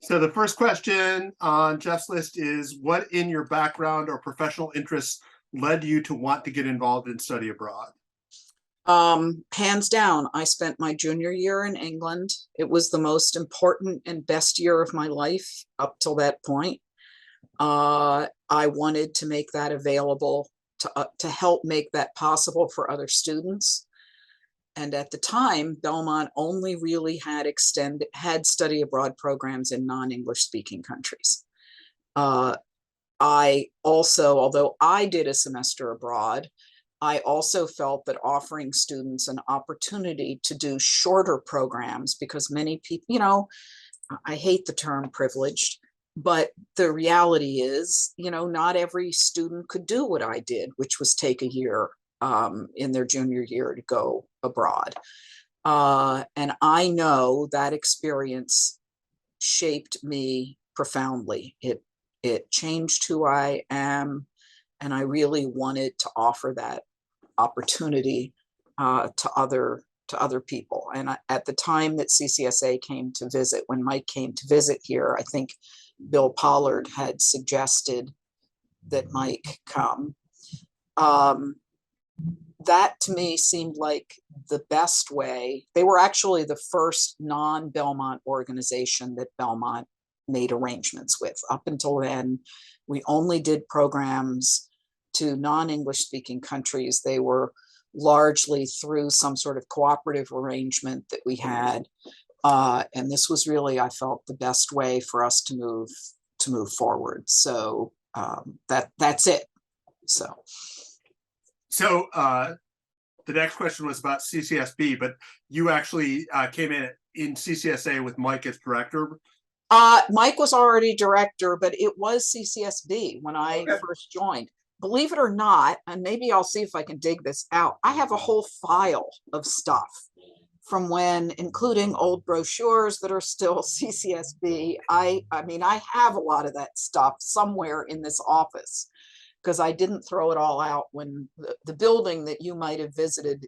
So the first question on Jeff's list is, what in your background or professional interests led you to want to get involved in study abroad? Hands down, I spent my junior year in England. It was the most important and best year of my life up till that point. I wanted to make that available to help make that possible for other students. And at the time, Belmont only really had study abroad programs in non-English speaking countries. I also, although I did a semester abroad, I also felt that offering students an opportunity to do shorter programs, because many people, I hate the term privileged, but the reality is, not every student could do what I did, which was take a year in their junior year to go abroad. And I know that experience shaped me profoundly. It changed who I am, and I really wanted to offer that opportunity to other people. And at the time that CCSA came to visit, when Mike came to visit here, I think Bill Pollard had suggested that Mike come. That to me seemed like the best way. They were actually the first non-Belmont organization that Belmont made arrangements with. Up until then, we only did programs to non-English speaking countries. They were largely through some sort of cooperative arrangement that we had. And this was really, I felt, the best way for us to move forward. So that's it. So the next question was about CCSB, but you actually came in CCSA with Mike as director. Mike was already director, but it was CCSB when I first joined. Believe it or not, and maybe I'll see if I can dig this out, I have a whole file of stuff from when, including old brochures that are still CCSB. I mean, I have a lot of that stuff somewhere in this office, because I didn't throw it all out when the building that you might have visited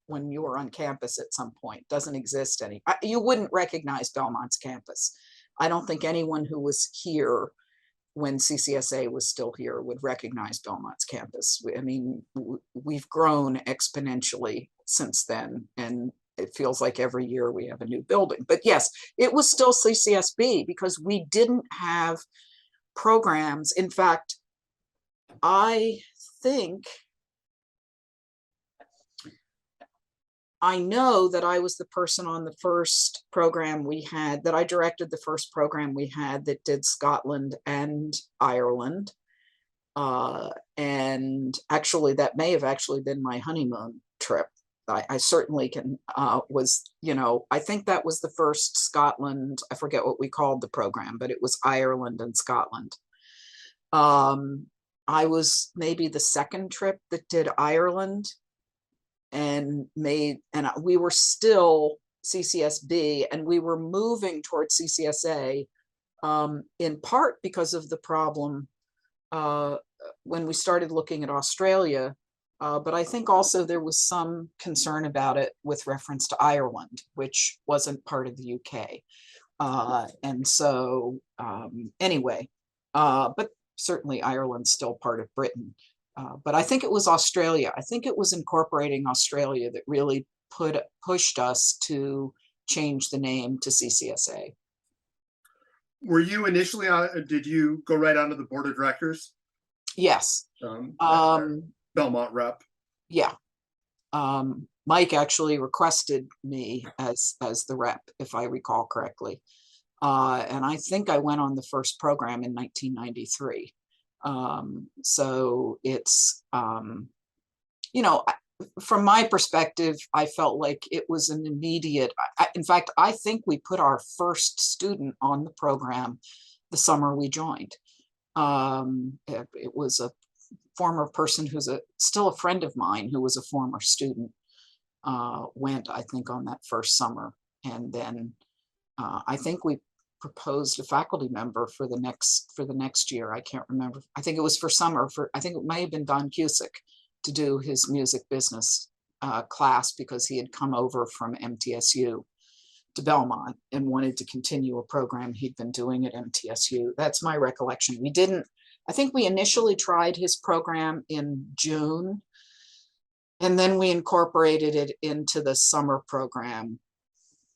when you were on campus at some point doesn't exist any. You wouldn't recognize Belmont's campus. I don't think anyone who was here when CCSA was still here would recognize Belmont's campus. I mean, we've grown exponentially since then, and it feels like every year we have a new building. But yes, it was still CCSB because we didn't have programs. In fact, I know that I was the person on the first program we had, that I directed the first program we had that did Scotland and Ireland. And actually, that may have actually been my honeymoon trip. I certainly I think that was the first Scotland. I forget what we called the program, but it was Ireland and Scotland. I was maybe the second trip that did Ireland, and we were still CCSB, and we were moving towards CCSA, in part because of the problem when we started looking at Australia. But I think also there was some concern about it with reference to Ireland, which wasn't part of the UK. And so anyway, but certainly Ireland's still part of Britain. But I think it was Australia. I think it was incorporating Australia that really pushed us to change the name to CCSA. Were you initially did you go right onto the board of directors? Yes. Belmont rep. Yeah. Mike actually requested me as the rep, if I recall correctly. And I think I went on the first program in 1993. So it's, from my perspective, I felt like it was an immediate, in fact, I think we put our first student on the program the summer we joined. It was a former person who's still a friend of mine who was a former student, went, I think, on that first summer. And then I think we proposed a faculty member for the next year. I can't remember. I think it was for summer. I think it may have been Don Cusick to do his music business class, because he had come over from MTSU. to Belmont and wanted to continue a program he'd been doing at MTSU. That's my recollection. We didn't, I think we initially tried his program in June, and then we incorporated it into the summer program.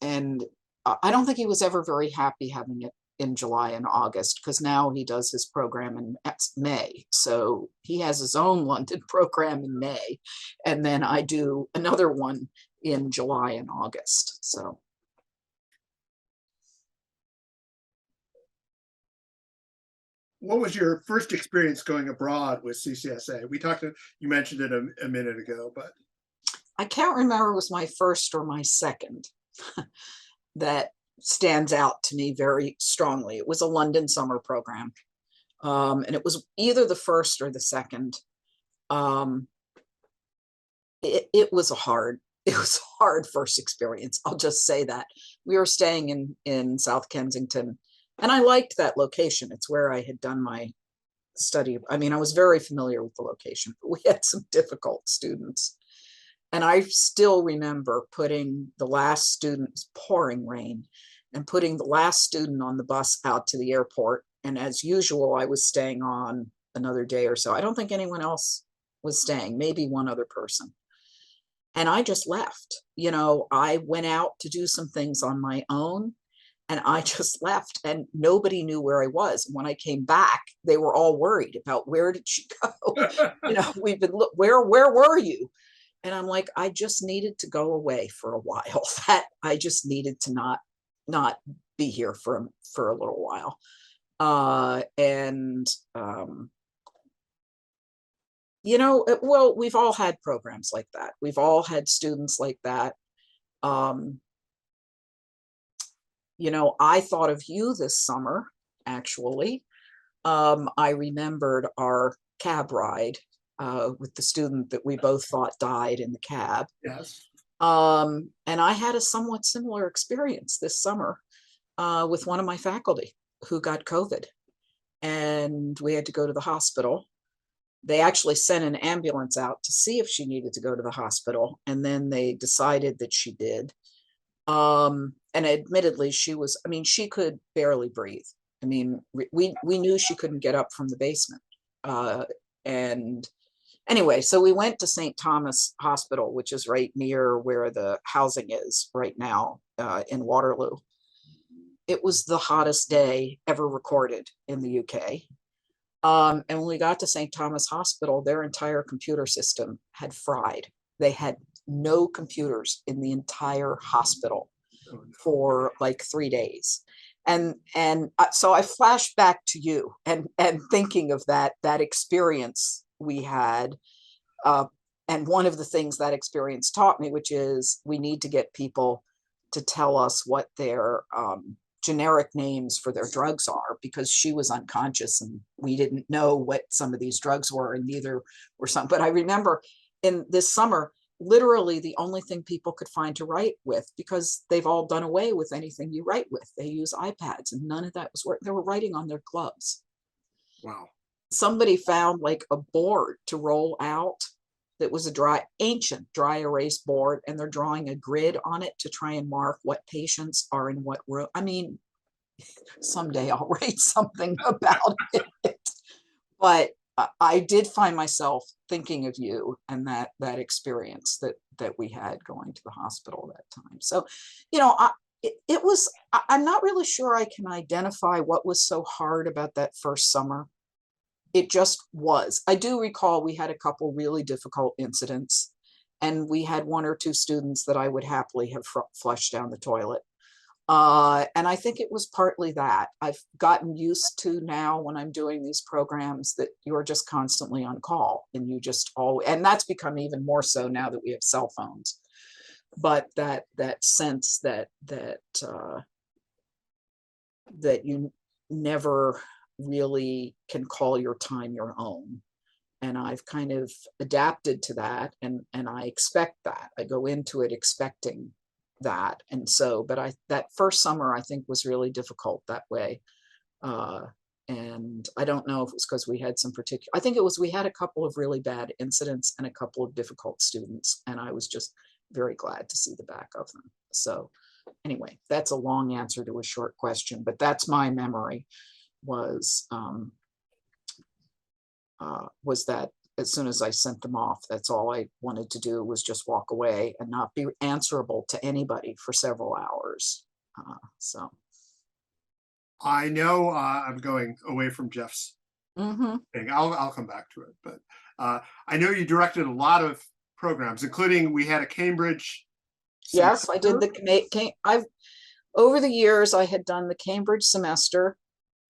And I don't think he was ever very happy having it in July and August, because now he does his program in May. So he has his own London program in May, and then I do another one in July and August. So. What was your first experience going abroad with CCSA? You mentioned it a minute ago, but. I can't remember if it was my first or my second that stands out to me very strongly. It was a London summer program. And it was either the first or the second. It was a hard first experience. I'll just say that. We were staying in South Kensington, and I liked that location. It's where I had done my study. I mean, I was very familiar with the location, but we had some difficult students. And I still remember putting the last student, it was pouring rain, and putting the last student on the bus out to the airport. And as usual, I was staying on another day or so. I don't think anyone else was staying, maybe one other person. And I just left. I went out to do some things on my own, and I just left, and nobody knew where I was. When I came back, they were all worried about, where did she go? We've been, where were you? And I'm like, I just needed to go away for a while. That I just needed to not be here for a little while. Well, we've all had programs like that. We've all had students like that. I thought of you this summer, actually. I remembered our cab ride with the student that we both thought died in the cab. Yes. And I had a somewhat similar experience this summer with one of my faculty who got COVID, and we had to go to the hospital. They actually sent an ambulance out to see if she needed to go to the hospital, and then they decided that she did. And admittedly, she could barely breathe. I mean, we knew she couldn't get up from the basement. And anyway, so we went to St. Thomas Hospital, which is right near where the housing is right now in Waterloo. It was the hottest day ever recorded in the UK. And when we got to St. Thomas Hospital, their entire computer system had fried. They had no computers in the entire hospital for like 3 days. And so I flashed back to you and thinking of that experience we had. And one of the things that experience taught me, which is we need to get people to tell us what their generic names for their drugs are, because she was unconscious and we didn't know what some of these drugs were, and neither were some. But I remember in this summer, literally the only thing people could find to write with, because they've all done away with anything you write with. They use iPads, and none of that was working. They were writing on their gloves. Wow. Somebody found like a board to roll out that was ancient dry erase board, and they're drawing a grid on it to try and mark what patients are in what room. I mean, someday I'll write something about it. But I did find myself thinking of you and that experience that we had going to the hospital that time. So, I'm not really sure I can identify what was so hard about that first summer. It just was. I do recall we had a couple really difficult incidents, and we had one or two students that I would happily have flushed down the toilet. And I think it was partly that. I've gotten used to now when I'm doing these programs that you're just constantly on call, and you just always, and that's become even more so now that we have cell phones. But that sense that you never really can call your time your own. And I've kind of adapted to that, and I expect that. I go into it expecting that. And so, but that first summer I think was really difficult that way. And I don't know if it was because we had I think it was, we had a couple of really bad incidents and a couple of difficult students, and I was just very glad to see the back of them. So Anyway, that's a long answer to a short question, but that's my memory was that as soon as I sent them off, that's all I wanted to do was just walk away and not be answerable to anybody for several hours. So. I know I'm going away from Jeff's Mm-hmm. thing. I'll come back to it, but I know you directed a lot of programs, including we had a Cambridge. Yes, I did over the years, I had done the Cambridge semester.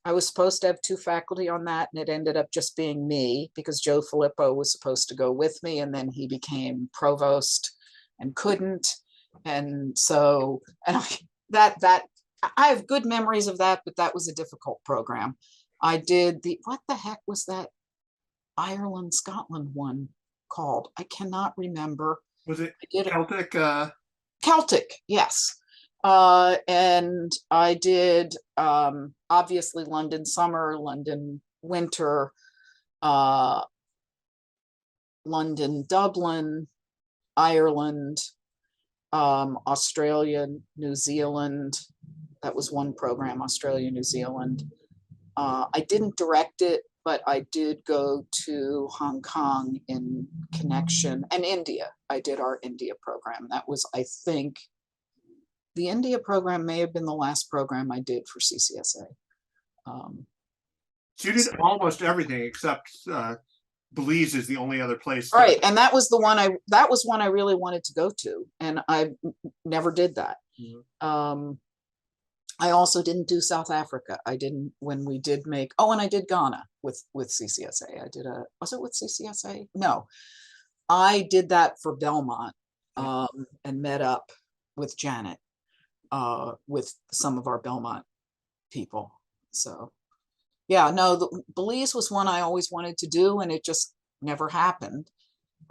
I was supposed to have 2 faculty on that, and it ended up just being me because Joe Filippo was supposed to go with me, and then he became provost and couldn't. And so, and I have good memories of that, but that was a difficult program. I did what the heck was that Ireland, Scotland one called? I cannot remember. Was it I did Celtic? Celtic, yes. And I did obviously London summer, London winter, London, Dublin, Ireland, Australia, New Zealand. That was one program, Australia, New Zealand. I didn't direct it, but I did go to Hong Kong in connection, and India. I did our India program. That was, I think, the India program may have been the last program I did for CCSA. So you did almost everything except Belize is the only other place. Right, and that was one I really wanted to go to, and I never did that. Mm-hmm. I also didn't do South Africa. I didn't when we did make. Oh, and I did Ghana with CCSA. I did was it with CCSA? No, I did that for Belmont, and met up with Janet, with some of our Belmont people. So, yeah, no, the Belize was one I always wanted to do, and it just never happened.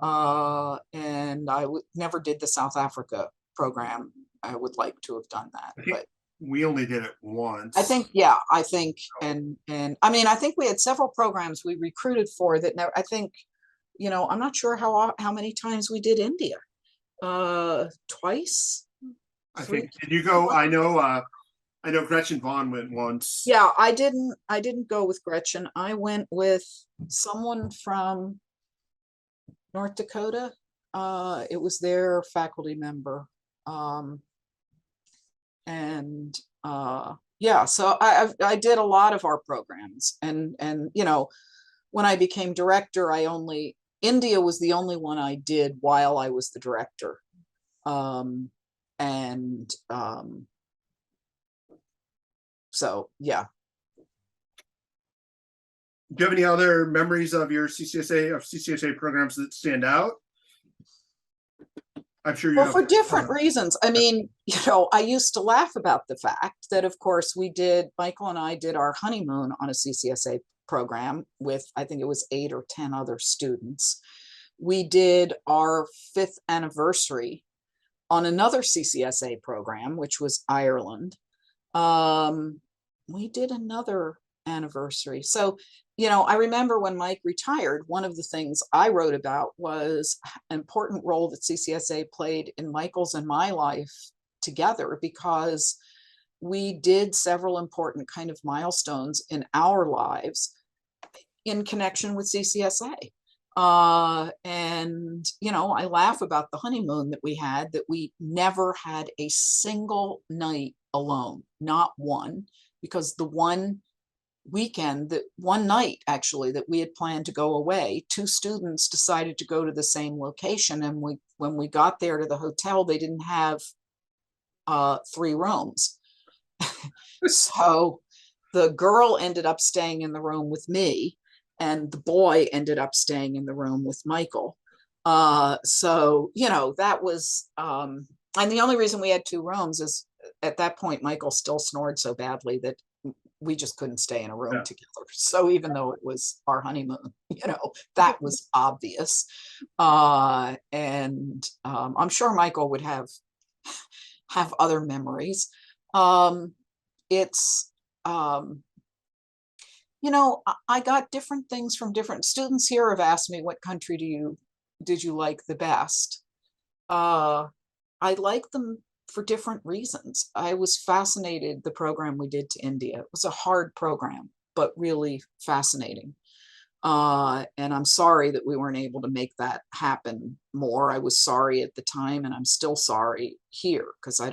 And I never did the South Africa program. I would like to have done that, but we only did it once. I think, yeah, I think, and I mean, I think we had several programs we recruited for that. Now, I think, I'm not sure how many times we did India. Twice. I think. Did you go? I know Gretchen Vaughn went once. Yeah, I didn't go with Gretchen. I went with someone from North Dakota. It was their faculty member. And yeah, so I did a lot of our programs, and when I became director, India was the only one I did while I was the director. So yeah. Do you have any other memories of your CCSA programs that stand out? I'm sure you have. For different reasons. I mean, I used to laugh about the fact that, of course, Michael and I did our honeymoon on a CCSA program with, I think it was 8 or 10 other students. We did our 5th anniversary on another CCSA program, which was Ireland. We did another anniversary. So, I remember when Mike retired, one of the things I wrote about was an important role that CCSA played in Michael's and my life together, because we did several important kind of milestones in our lives in connection with CCSA. And, I laugh about the honeymoon that we had, that we never had a single night alone, not one, because the one night actually that we had planned to go away, 2 students decided to go to the same location, and when we got there to the hotel, they didn't have 3 rooms. So the girl ended up staying in the room with me, and the boy ended up staying in the room with Michael. So that was and the only reason we had 2 rooms is at that point Michael still snored so badly that we just couldn't stay in a room together. So even though it was our honeymoon, that was obvious. And I'm sure Michael would have other memories. It's, I got different things from different students here have asked me, what country did you like the best? I like them for different reasons. I was fascinated, the program we did to India. It was a hard program, but really fascinating. And I'm sorry that we weren't able to make that happen more. I was sorry at the time, and I'm still sorry here because I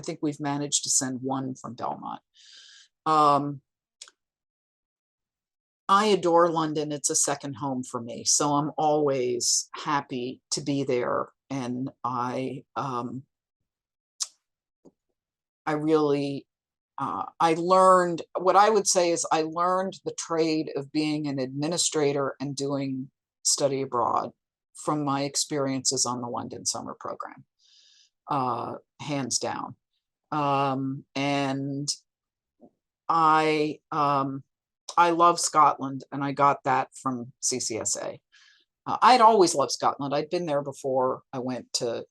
think we've managed to send one from Belmont. I adore London. It's a second home for me. So I'm always happy to be there. And I really, I learned, what I would say is I learned the trade of being an administrator and doing study abroad from my experiences on the London summer program, hands down. And I love Scotland, and I got that from CCSA. I'd always loved Scotland. I'd been there before I went to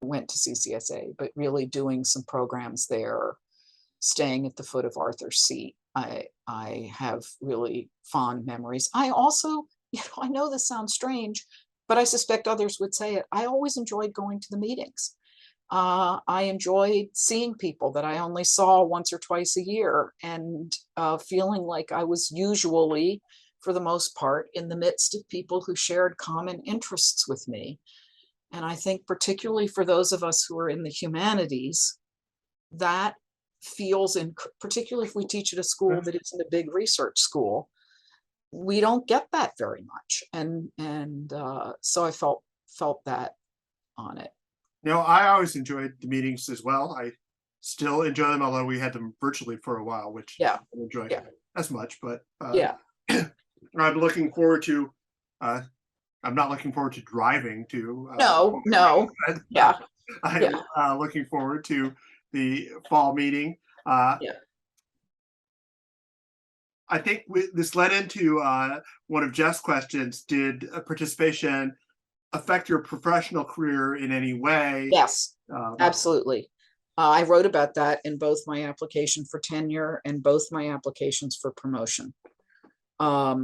CCSA, but really doing some programs there, staying at the foot of Arthur's Seat, I have really fond memories. I also, I know this sounds strange, but I suspect others would say it. I always enjoyed going to the meetings. I enjoyed seeing people that I only saw once or twice a year, and feeling like I was usually, for the most part, in the midst of people who shared common interests with me. And I think particularly for those of us who are in the humanities, that feels, particularly if we teach at a school that isn't a big research school, we don't get that very much. And so I felt that on it. I always enjoyed the meetings as well. I still enjoy them, although we had them virtually for a while, which I don't enjoy as much. But I'm looking forward to. I'm not looking forward to driving to. No. I'm looking forward to the fall meeting. I think this led into one of Jeff's questions. Did participation affect your professional career in any way? Yes, absolutely. I wrote about that in both my application for tenure and both my applications for promotion. I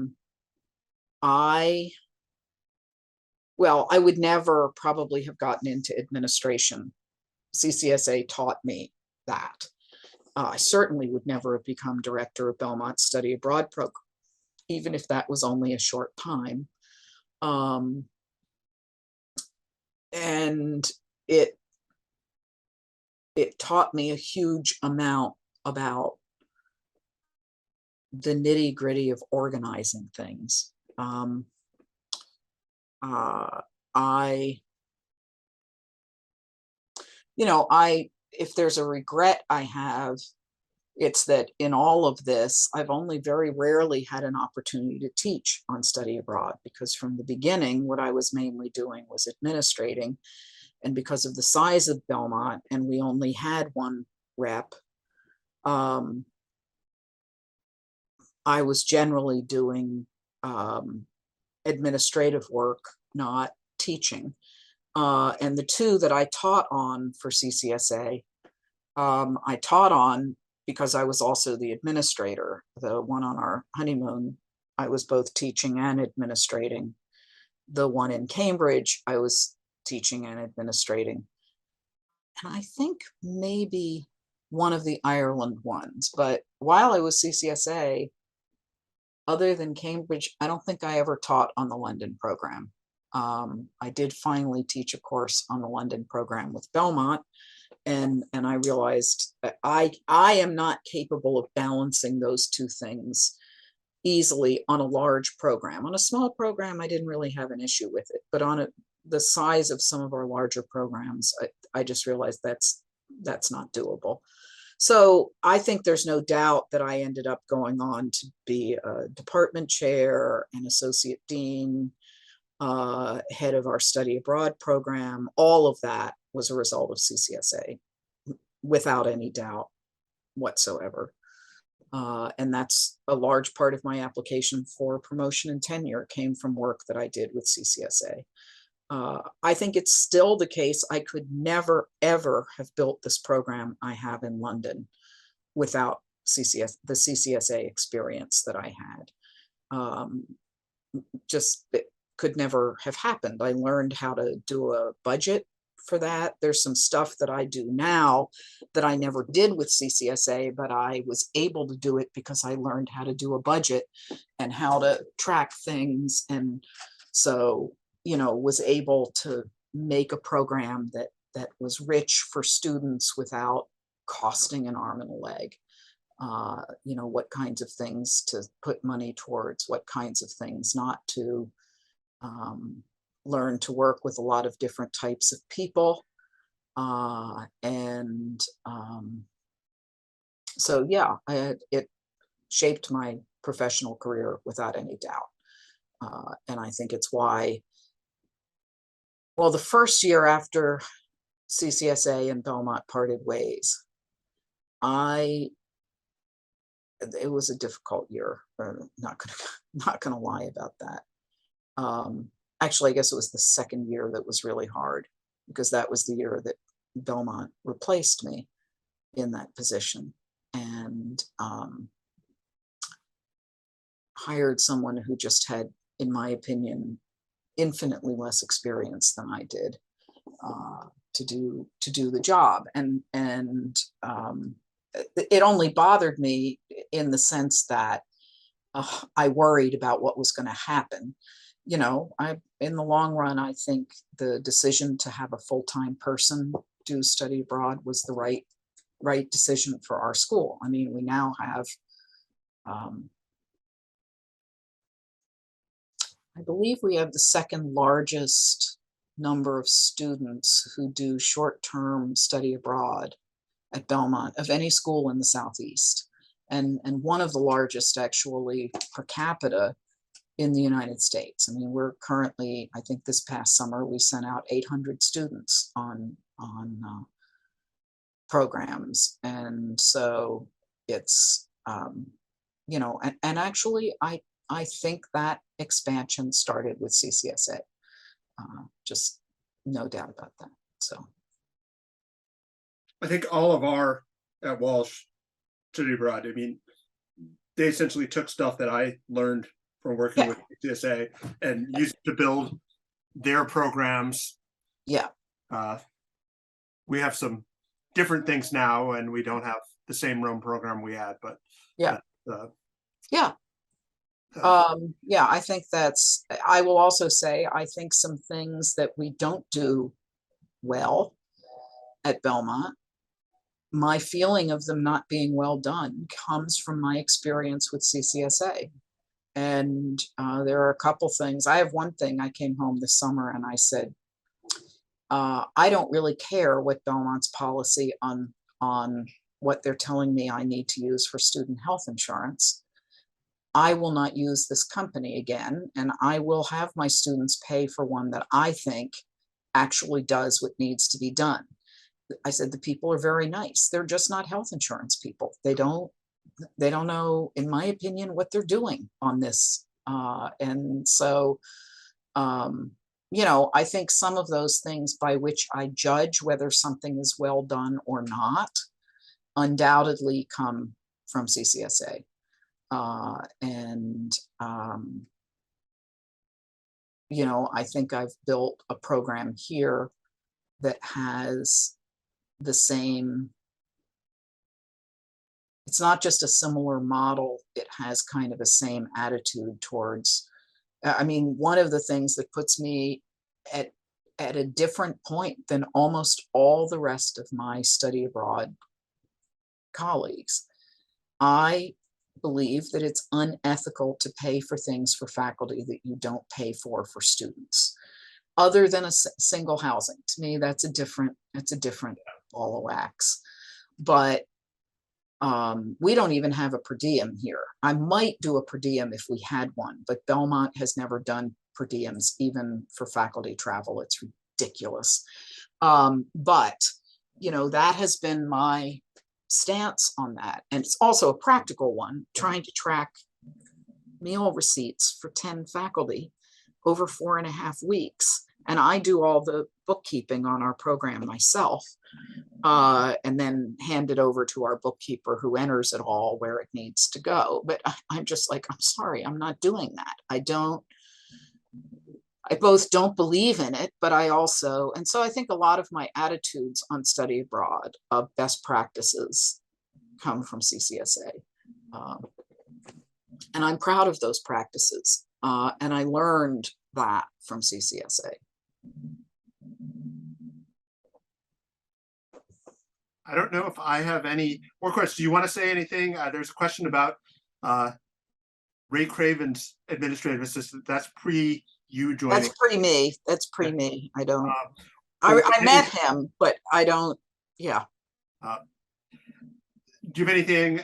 would never probably have gotten into administration. CCSA taught me that. I certainly would never have become director of Belmont's study abroad program, even if that was only a short time. And it taught me a huge amount about the nitty-gritty of organizing things. If there's a regret I have, it's that in all of this, I've only very rarely had an opportunity to teach on study abroad, because from the beginning, what I was mainly doing was administrating. And because of the size of Belmont, and we only had one rep, I was generally doing administrative work, not teaching. And the two that I taught on for CCSA, I taught on because I was also the administrator. The one on our honeymoon, I was both teaching and administrating. The one in Cambridge, I was teaching and administrating. And I think maybe one of the Ireland ones. But while I was CCSA, other than Cambridge, I don't think I ever taught on the London program. I did finally teach a course on the London program with Belmont, and I realized that I am not capable of balancing those two things easily on a large program. On a small program, I didn't really have an issue with it, but on the size of some of our larger programs, I just realized that's not doable. So I think there's no doubt that I ended up going on to be a department chair, an associate dean, head of our study abroad program. All of that was a result of CCSA, without any doubt whatsoever. And that's a large part of my application for promotion and tenure came from work that I did with CCSA. I think it's still the case. I could never, ever have built this program I have in London without the CCSA experience that I had. Just it could never have happened. I learned how to do a budget for that. There's some stuff that I do now that I never did with CCSA, but I was able to do it because I learned how to do a budget and how to track things. And so, was able to make a program that was rich for students without costing an arm and a leg. What kinds of things to put money towards, what kinds of things not to. Learn to work with a lot of different types of people. So yeah, it shaped my professional career without any doubt. And I think it's why, well, the first year after CCSA and Belmont parted ways, it was a difficult year. Not gonna lie about that. Actually, I guess it was the second year that was really hard, because that was the year that Belmont replaced me in that position and hired someone who just had, in my opinion, infinitely less experience than I did to do the job. And it only bothered me in the sense that I worried about what was going to happen. In the long run, I think the decision to have a full-time person do study abroad was the right decision for our school. I mean, we now have, I believe we have the second largest number of students who do short-term study abroad at Belmont of any school in the Southeast, and one of the largest actually per capita in the United States. I mean, we're currently, I think this past summer, we sent out 800 students on programs. And so it's, and actually, I think that expansion started with CCSA, just no doubt about that. So I think all of our at Walsh study abroad, I mean, they essentially took stuff that I learned from working with CCSA and used to build their programs. Yeah. We have some different things now, and we don't have the same Rome program we had, but yeah. I think I will also say, I think some things that we don't do well at Belmont, my feeling of them not being well done comes from my experience with CCSA. And there are a couple things. I have one thing. I came home this summer and I said, I don't really care what Belmont's policy on what they're telling me I need to use for student health insurance. I will not use this company again, and I will have my students pay for one that I think actually does what needs to be done. I said, the people are very nice. They're just not health insurance people. They don't know, in my opinion, what they're doing on this. And so, I think some of those things by which I judge whether something is well done or not undoubtedly come from CCSA. I think I've built a program here that has the same, it's not just a similar model, it has kind of the same attitude towards, I mean, one of the things that puts me at a different point than almost all the rest of my study abroad colleagues, I believe that it's unethical to pay for things for faculty that you don't pay for students, other than a single housing. To me, that's a different ball of wax. But we don't even have a per diem here. I might do a per diem if we had one, but Belmont has never done per diems, even for faculty travel. It's ridiculous. But that has been my stance on that. And it's also a practical one, trying to track meal receipts for 10 faculty over 4.5 weeks. And I do all the bookkeeping on our program myself, and then hand it over to our bookkeeper, who enters it all where it needs to go. But I'm just like, I'm sorry, I'm not doing that. I both don't believe in it, but I also, and so I think a lot of my attitudes on study abroad of best practices come from CCSA. And I'm proud of those practices. And I learned that from CCSA. I don't know if I have any more questions. Do you want to say anything? There's a question about Ray Craven's administrative assistant. That's pre you joining. That's pre-me. That's pre-me. I don't. I met him, but I don't. Yeah. Do you have anything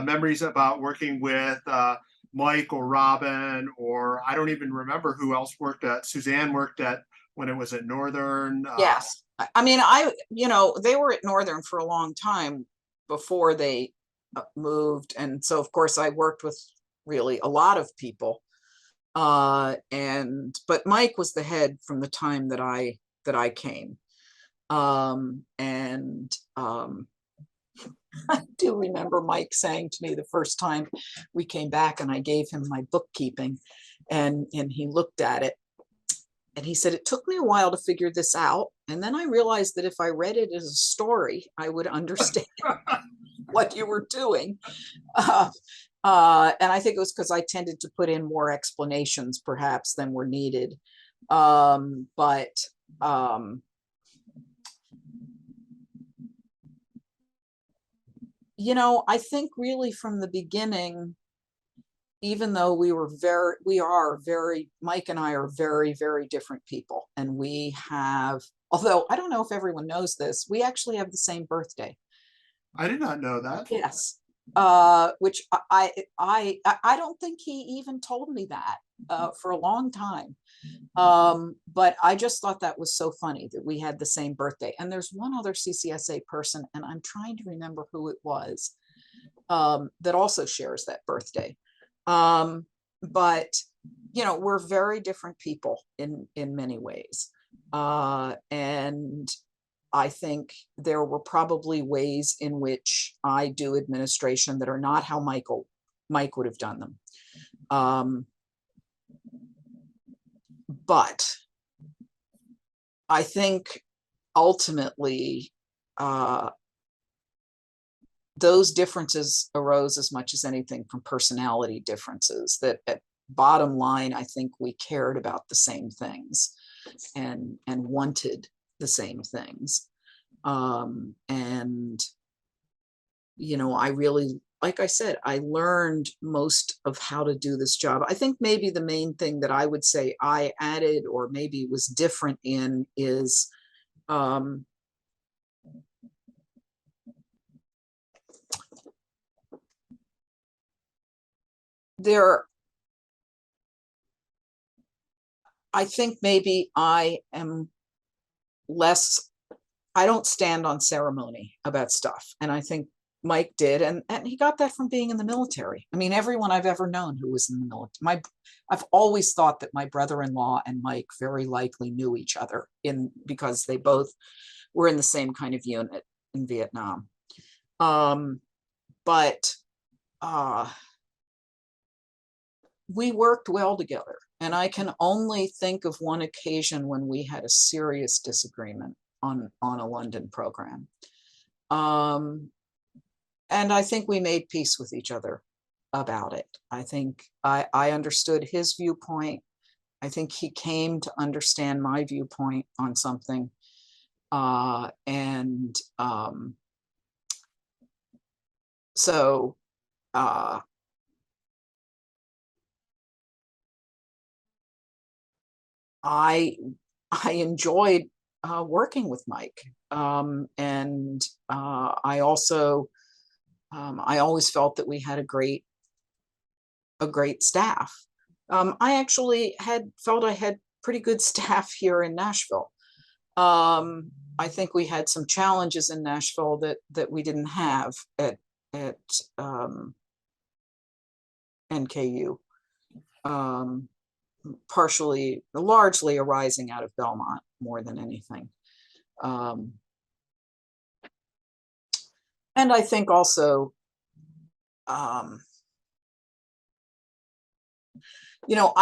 memories about working with Mike or Robin, or I don't even remember who else worked at Suzanne worked at when it was at Northern? Yes. I mean, they were at Northern for a long time before they moved. And so, of course, I worked with really a lot of people. But Mike was the head from the time that I came. I do remember Mike saying to me the first time we came back and I gave him my bookkeeping, and he looked at it and he said, it took me a while to figure this out. And then I realized that if I read it as a story, I would understand what you were doing. And I think it was because I tended to put in more explanations perhaps than were needed. I think really from the beginning, even though Mike and I are very, very different people. And we have, although I don't know if everyone knows this, we actually have the same birthday. I did not know that. Yes. Which I don't think he even told me that for a long time. But I just thought that was so funny that we had the same birthday. And there's one other CCSA person, and I'm trying to remember who it was, that also shares that birthday. But we're very different people in many ways. And I think there were probably ways in which I do administration that are not how Mike would have done them. But I think ultimately those differences arose as much as anything from personality differences, that at bottom line, I think we cared about the same things and wanted the same things. I really, like I said, I learned most of how to do this job. I think maybe the main thing that I would say I added or maybe was different in is I think maybe I don't stand on ceremony about stuff. And I think Mike did. And he got that from being in the military. I mean, everyone I've ever known who was in the military, I've always thought that my brother-in-law and Mike very likely knew each other because they both were in the same kind of unit in Vietnam. We worked well together. And I can only think of one occasion when we had a serious disagreement on a London program. And I think we made peace with each other about it. I think I understood his viewpoint. I think he came to understand my viewpoint on something. I enjoyed working with Mike. I also, I always felt that we had a great staff. I actually felt I had pretty good staff here in Nashville. I think we had some challenges in Nashville that we didn't have at NKU. Largely arising out of Belmont more than anything. And I think also, I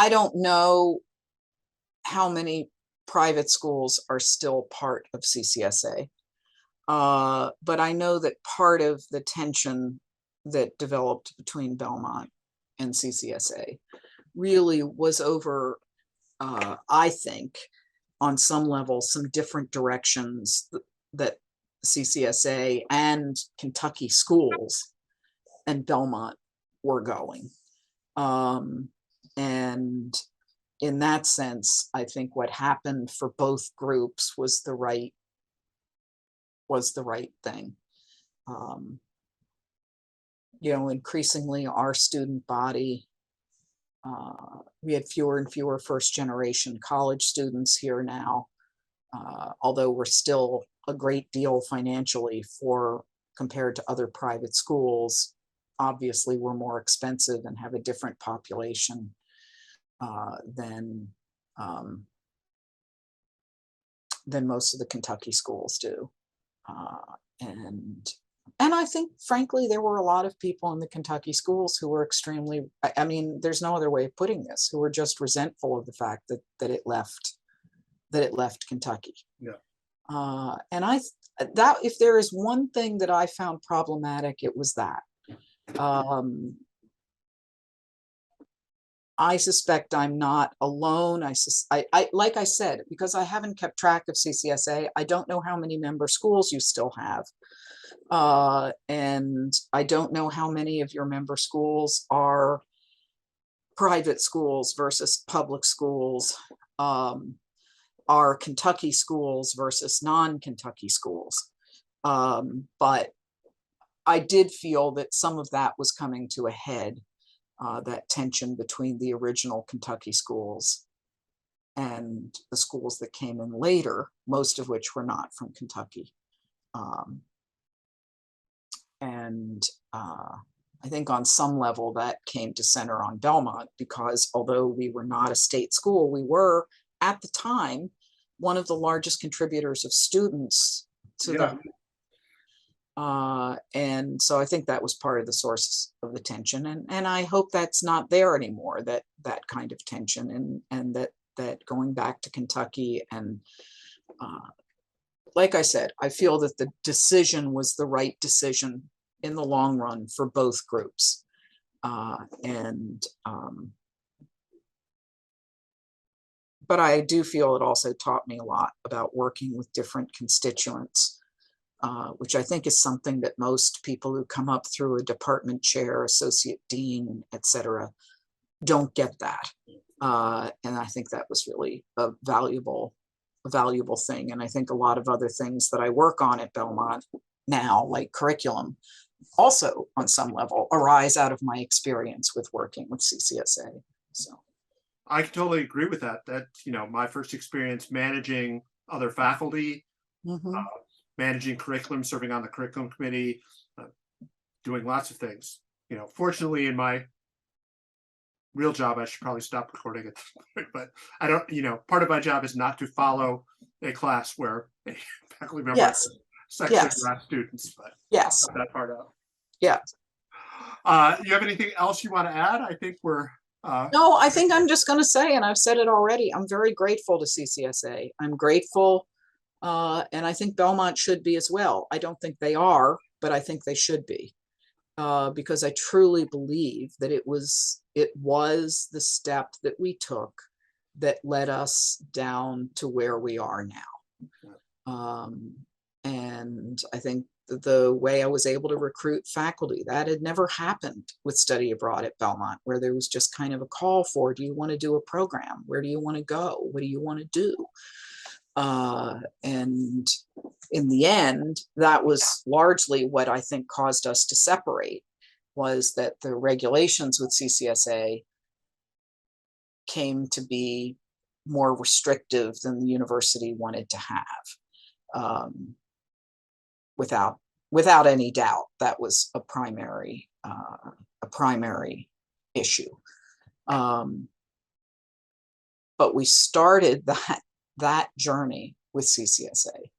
don't know how many private schools are still part of CCSA. But I know that part of the tension that developed between Belmont and CCSA really was over, I think, on some level, some different directions that CCSA and Kentucky schools and Belmont were going. And in that sense, I think what happened for both groups was the right thing. You know, increasingly our student body, we had fewer and fewer first generation college students here now, although we're still a great deal financially compared to other private schools. Obviously, we're more expensive and have a different population than most of the Kentucky schools do. And I think, frankly, there were a lot of people in the Kentucky schools who were extremely, I mean, there's no other way of putting this, who were just resentful of the fact that it left Kentucky. Yeah. And that if there is one thing that I found problematic, it was that. I suspect I'm not alone. I like I said, because I haven't kept track of CCSA, I don't know how many member schools you still have. And I don't know how many of your member schools are private schools versus public schools, are Kentucky schools versus non-Kentucky schools. But I did feel that some of that was coming to a head, that tension between the original Kentucky schools and the schools that came in later, most of which were not from Kentucky. I think on some level that came to center on Belmont, because although we were not a state school, we were at the time one of the largest contributors of students to them. And so I think that was part of the source of the tension, and I hope that's not there anymore, that kind of tension, and that going back to Kentucky, and like I said, I feel that the decision was the right decision in the long run for both groups. But I do feel it also taught me a lot about working with different constituents, which I think is something that most people who come up through a department chair, associate dean, etc., don't get that. And I think that was really a valuable thing. And I think a lot of other things that I work on at Belmont now, like curriculum, also on some level arise out of my experience with working with CCSA. So I can totally agree with that. My first experience managing other faculty, managing curriculum, serving on the curriculum committee, doing lots of things. Fortunately, in my real job, I should probably stop recording at this point, but I don't, part of my job is not to follow a class where a faculty member sexually harass students, but I'll cut that part out. Yeah. You have anything else you want to add? I think we're no, I think I'm just going to say, and I've said it already, I'm very grateful to CCSA. I'm grateful, and I think Belmont should be as well. I don't think they are, but I think they should be, because I truly believe that it was the step that we took that led us down to where we are now. And I think the way I was able to recruit faculty, that had never happened with study abroad at Belmont, where there was just kind of a call for, do you want to do a program? Where do you want to go? What do you want to do? And in the end, that was largely what I think caused us to separate, was that the regulations with CCSA came to be more restrictive than the university wanted to have. Without any doubt, that was a primary issue. But we started that journey with CCSA.